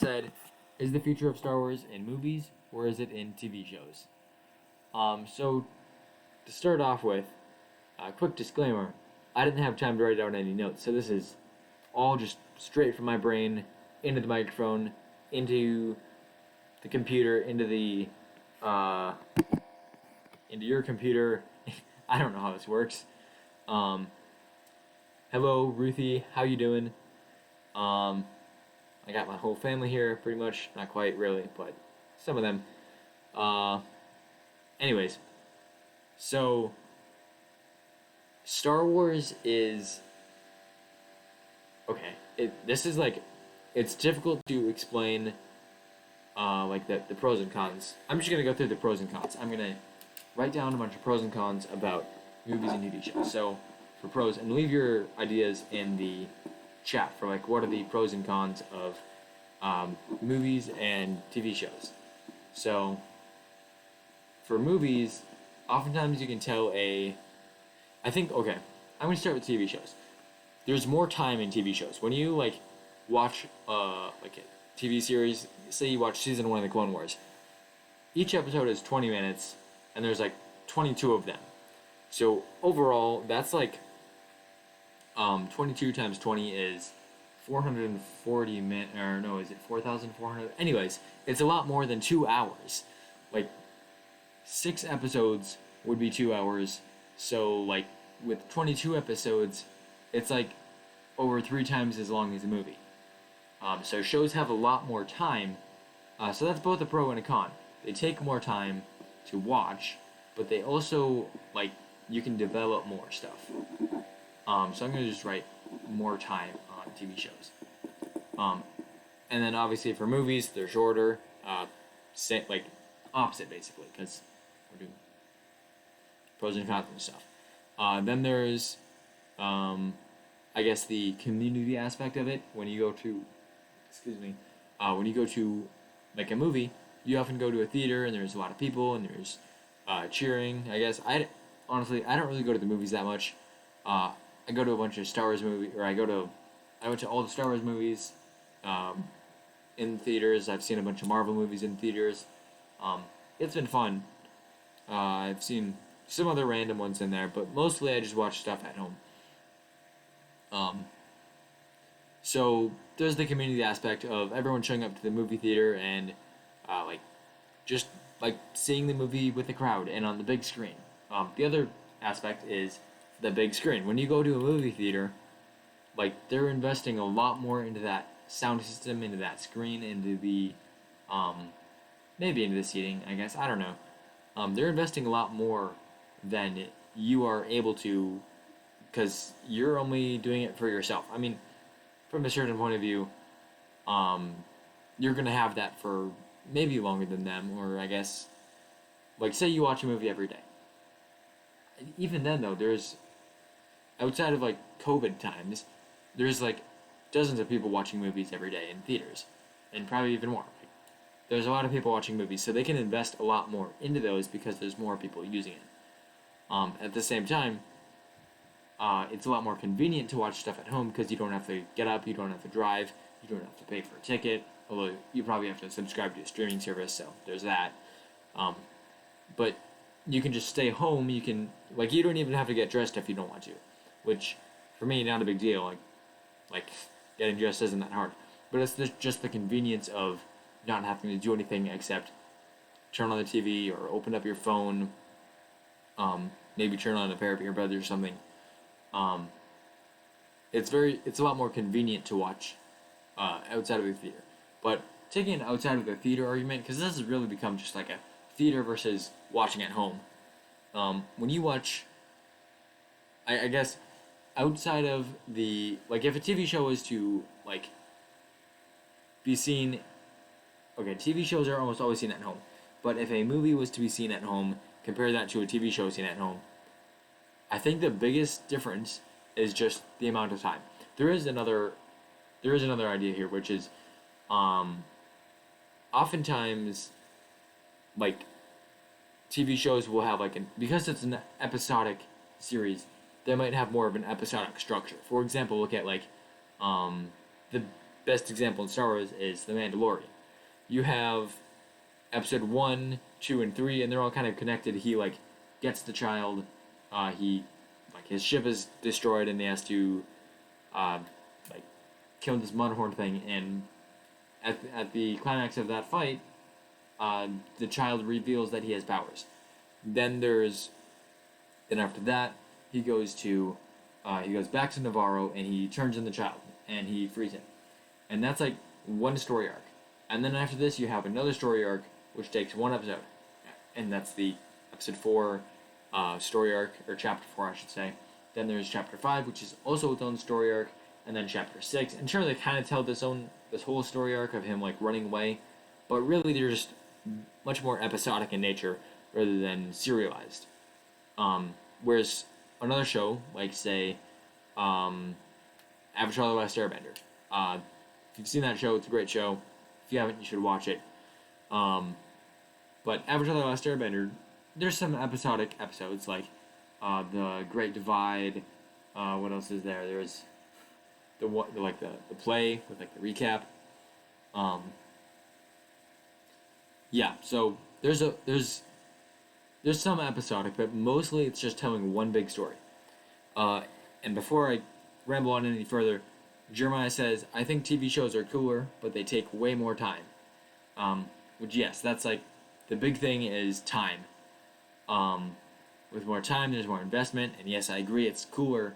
said, is the future of Star Wars in movies or is it in TV shows? So to start off with, a quick disclaimer: I didn't have time to write down any notes, so this is all just straight from my brain into the microphone, into the computer, uh, into your computer. I don't know how this works. Um, Hello, Ruthie. How you doing? Um, I got my whole family here, pretty much. Not quite, really, but some of them. Uh, Anyways, so Star Wars is okay. This is like it's difficult to explain, like the pros and cons. I'm just gonna go through the pros and cons. I'm gonna write down a bunch of pros and cons about movies and TV shows. So for pros, and leave your ideas in the chat for like what are the pros and cons of movies and TV shows. So for movies, oftentimes you can tell a. I think okay. I'm gonna start with TV shows. There's more time in TV shows when you like watch like a TV series. Say you watch season 1 of the Clone Wars. Each episode is 20 minutes, and there's like 22 of them. So overall, that's like 22 times 20 is 440 minutes. Or no, is it 4,400? Anyways, it's a lot more than 2 hours. Like 6 episodes would be 2 hours. So like with 22 episodes, it's like over 3 times as long as a movie. So shows have a lot more time. So that's both a pro and a con. They take more time to watch, but they also like you can develop more stuff. So I'm gonna just write more time on TV shows. And then obviously for movies, they're shorter. Like opposite basically, because we're doing pros and cons and stuff. Then there's, I guess, the community aspect of it. When you go to, when you go to like a movie, you often go to a theater and there's a lot of people and there's cheering. I guess honestly I don't really go to the movies that much. I go to a bunch of Star Wars movies, or I went to all the Star Wars movies in theaters. I've seen a bunch of Marvel movies in theaters. It's been fun. I've seen some other random ones in there, but mostly I just watch stuff at home. So there's the community aspect of everyone showing up to the movie theater and like just like seeing the movie with the crowd and on the big screen. The other aspect is the big screen. When you go to a movie theater, like they're investing a lot more into that sound system, into that screen, into the maybe into the seating. I guess I don't know. They're investing a lot more than you are able to, because you're only doing it for yourself. I mean, from a certain point of view, you're gonna have that for maybe longer than them, or I guess, like say you watch a movie every day. Even then, though, there's outside of like COVID times, there's like dozens of people watching movies every day in theaters, and probably even more. Like, there's a lot of people watching movies, so they can invest a lot more into those because there's more people using it. At the same time, it's a lot more convenient to watch stuff at home because you don't have to get up, you don't have to drive, you don't have to pay for a ticket. Although you probably have to subscribe to a streaming service, so there's that. But you can just stay home. You can you don't even have to get dressed if you don't want to, which for me not a big deal. Like getting dressed isn't that hard, but it's just the convenience of not having to do anything except turn on the TV or open up your phone. Maybe turn on a pair of earbuds or something. It's a lot more convenient to watch outside of the theater. But taking an outside of the theater argument, because this has really become just like a theater versus watching at home. When you watch, I guess, outside of the if a TV show is to be seen, okay, TV shows are almost always seen at home. But if a movie was to be seen at home, compare that to a TV show seen at home. I think the biggest difference is just the amount of time. There is another idea here, which is, oftentimes, TV shows will have because it's an episodic series, they might have more of an episodic structure. For example, look at the best example in Star Wars is The Mandalorian. You have episode 1, 2, and 3, and they're all kind of connected. He like gets the child. He like his ship is destroyed, and he has to like kill this Mudhorn thing. And at the climax of that fight, the child reveals that he has powers. Then after that, he goes back to Navarro, and he turns in the child and he frees him. And that's like one story arc. And then after this, you have another story arc which takes one episode, and that's the episode 4 story arc, or chapter 4, I should say. Then there's chapter 5, which is also its own story arc, and then chapter 6. And sure, they kind of tell this whole story arc of him like running away, but really they're just much more episodic in nature rather than serialized. Whereas another show, like say, Avatar: The Last Airbender. If you've seen that show, it's a great show. If you haven't, you should watch it. But Avatar: The Last Airbender, there's some episodic episodes like the Great Divide. What else is there? There's the play with like the recap. Yeah, so there's some episodic, but mostly it's just telling one big story. And before I ramble on any further, Jeremiah says, I think TV shows are cooler, but they take way more time. Which, yes, that's like, the big thing is time. With more time, there's more investment, and yes, I agree, it's cooler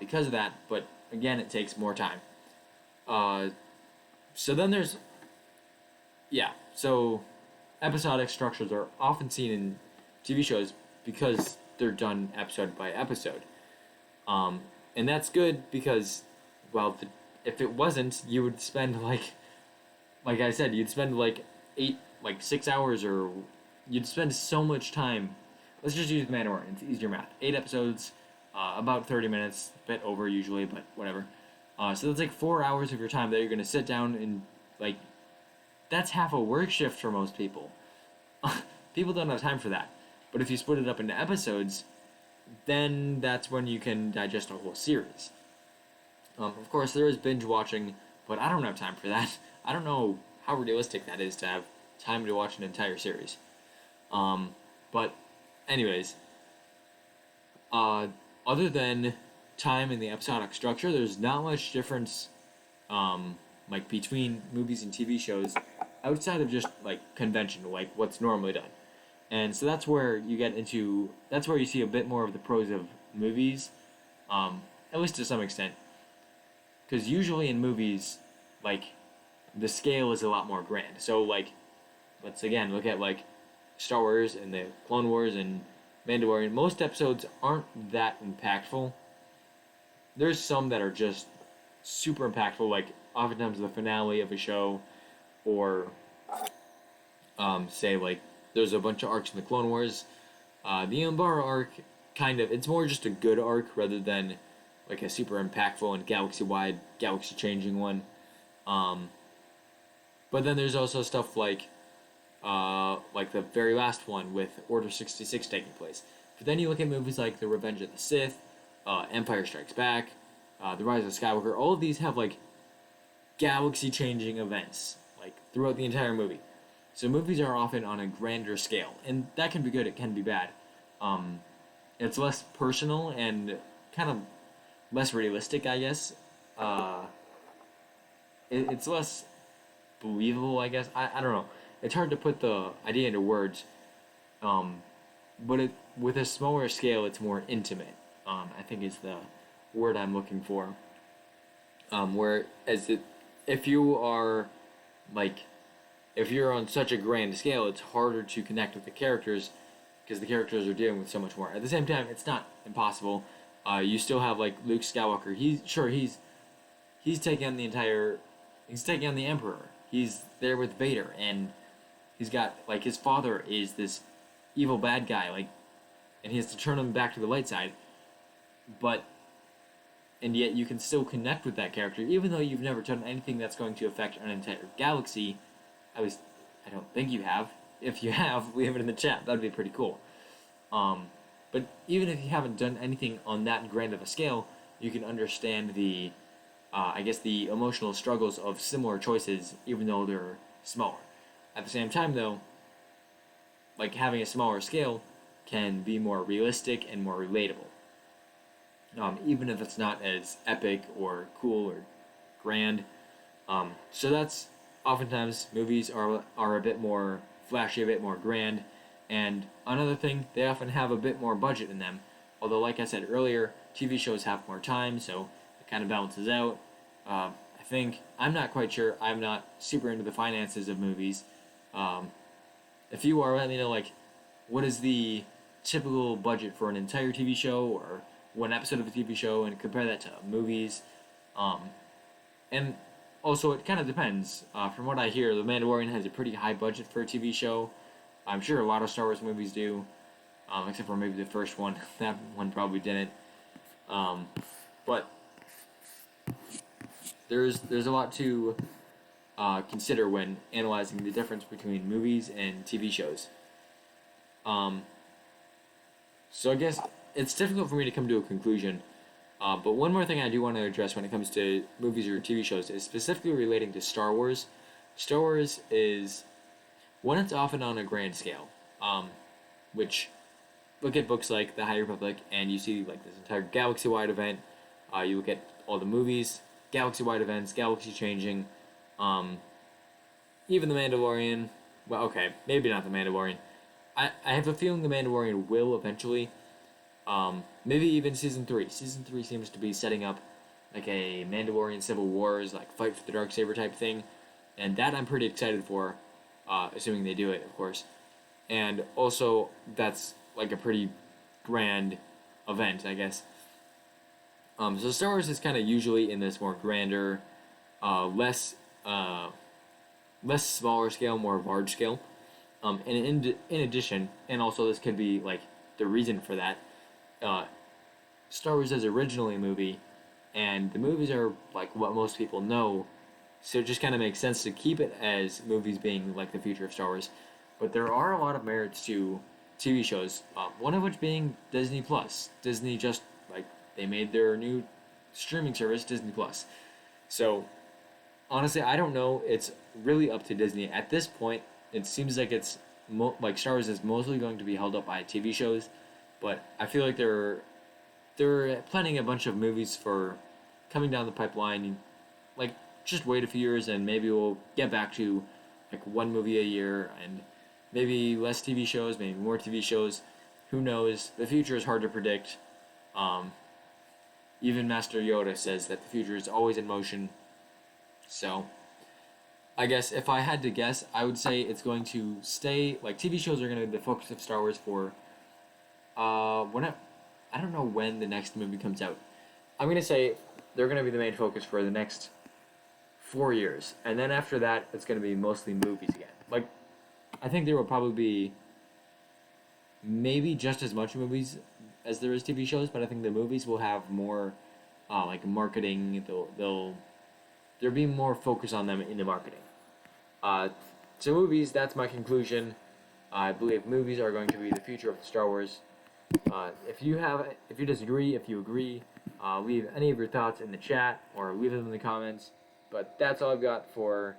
because of that, but again, it takes more time. So then there's, so episodic structures are often seen in TV shows because they're done episode by episode. And that's good because, well, if it wasn't, you would spend like I said, you'd spend like 6 hours, or you'd spend so much time. Let's just use Mandalorian. It's easier math. 8 episodes, about 30 minutes, a bit over usually, but whatever. So that's like 4 hours of your time that you're going to sit down and, like, that's half a work shift for most people. People don't have time for that. But if you split it up into episodes, then that's when you can digest a whole series. Of course, there is binge watching, but I don't have time for that. I don't know how realistic that is to have time to watch an entire series. But anyways, other than time in the episodic structure, there's not much difference like between movies and TV shows outside of just like convention, like what's normally done. And so that's where you see a bit more of the pros of movies, at least to some extent. Because usually in movies, like, the scale is a lot more grand. So, like, let's again look at, like, Star Wars and the Clone Wars and Mandalorian. Most episodes aren't that impactful. There's some that are just super impactful, like, oftentimes the finale of a show, or, say, like, there's a bunch of arcs in the Clone Wars. The Umbara arc, kind of, it's more just a good arc rather than like a super impactful and galaxy-wide, galaxy-changing one. But then there's also stuff like the very last one with Order 66 taking place. But then you look at movies like The Revenge of the Sith, Empire Strikes Back, The Rise of Skywalker. All of these have like galaxy-changing events like throughout the entire movie. So movies are often on a grander scale, and that can be good. It can be bad. It's less personal and kind of less realistic, I guess. It's less believable, I guess. I don't know. It's hard to put the idea into words. But with a smaller scale, it's more intimate. I think is the word I'm looking for. If you're on such a grand scale, it's harder to connect with the characters because the characters are dealing with so much more. At the same time, it's not impossible. You still have like Luke Skywalker. He's taking on he's taking on the Emperor. He's there with Vader, and he's got like his father is this evil bad guy, like, and he has to turn him back to the light side. And yet you can still connect with that character, even though you've never done anything that's going to affect an entire galaxy. I don't think you have. If you have, leave it in the chat. That'd be pretty cool. But even if you haven't done anything on that grand of a scale, you can understand the I guess the emotional struggles of similar choices, even though they're smaller. At the same time, though, like having a smaller scale can be more realistic and more relatable, even if it's not as epic or cool or grand. So that's oftentimes movies are a bit more flashy, a bit more grand, and another thing, they often have a bit more budget in them. Although, like I said earlier, TV shows have more time, so it kind of balances out. I think I'm not quite sure. I'm not super into the finances of movies. Um, if you are, let me know. Like, what is the typical budget for an entire TV show or one episode of a TV show, and compare that to movies. Um, and also, it kind of depends. From what I hear, The Mandalorian has a pretty high budget for a TV show. I'm sure a lot of Star Wars movies do, except for maybe the first one. That one probably didn't. But there's a lot to consider when analyzing the difference between movies and TV shows. Um, so I guess it's difficult for me to come to a conclusion. But one more thing I do want to address when it comes to movies or TV shows is specifically relating to Star Wars. Star Wars is one, it's often on a grand scale, which look at books like The High Republic and you see like this entire galaxy-wide event. You look at all the movies, galaxy-wide events, galaxy changing. Even The Mandalorian. Well, okay, maybe not The Mandalorian. I have a feeling The Mandalorian will eventually. Maybe even season 3. Season 3 seems to be setting up like a Mandalorian Civil Wars, like fight for the dark saber type thing, and that I'm pretty excited for, assuming they do it, of course. And also, that's like a pretty grand event, I guess. So Star Wars is kind of usually in this more grander, less less smaller scale, more large scale. And in addition, and also this could be like the reason for that. Uh, Star Wars is originally a movie, and the movies are like what most people know, so it just kind of makes sense to keep it as movies being like the future of Star Wars. But there are a lot of merits to TV shows, one of which being Disney Plus. Disney just like they made their new streaming service, Disney Plus. So honestly, I don't know. It's really up to Disney at this point. It seems like it's like Star Wars is mostly going to be held up by TV shows, but I feel like they're planning a bunch of movies for coming down the pipeline. Like just wait a few years and maybe we'll get back to like one movie a year and maybe less TV shows, maybe more TV shows. Who knows? The future is hard to predict. Um, Even Master Yoda says that the future is always in motion. So I guess if I had to guess, I would say it's going to stay like TV shows are going to be the focus of Star Wars for when I don't know when the next movie comes out. I'm going to say they're going to be the main focus for the next 4 years, and then after that, it's going to be mostly movies again. Like I think there will probably be maybe just as much movies as there is TV shows, but I think the movies will have more like marketing. There'll be more focus on them in the marketing. Uh, to movies, that's my conclusion. I believe movies are going to be the future of Star Wars. If you disagree, if you agree, leave any of your thoughts in the chat or leave them in the comments. But that's all I've got for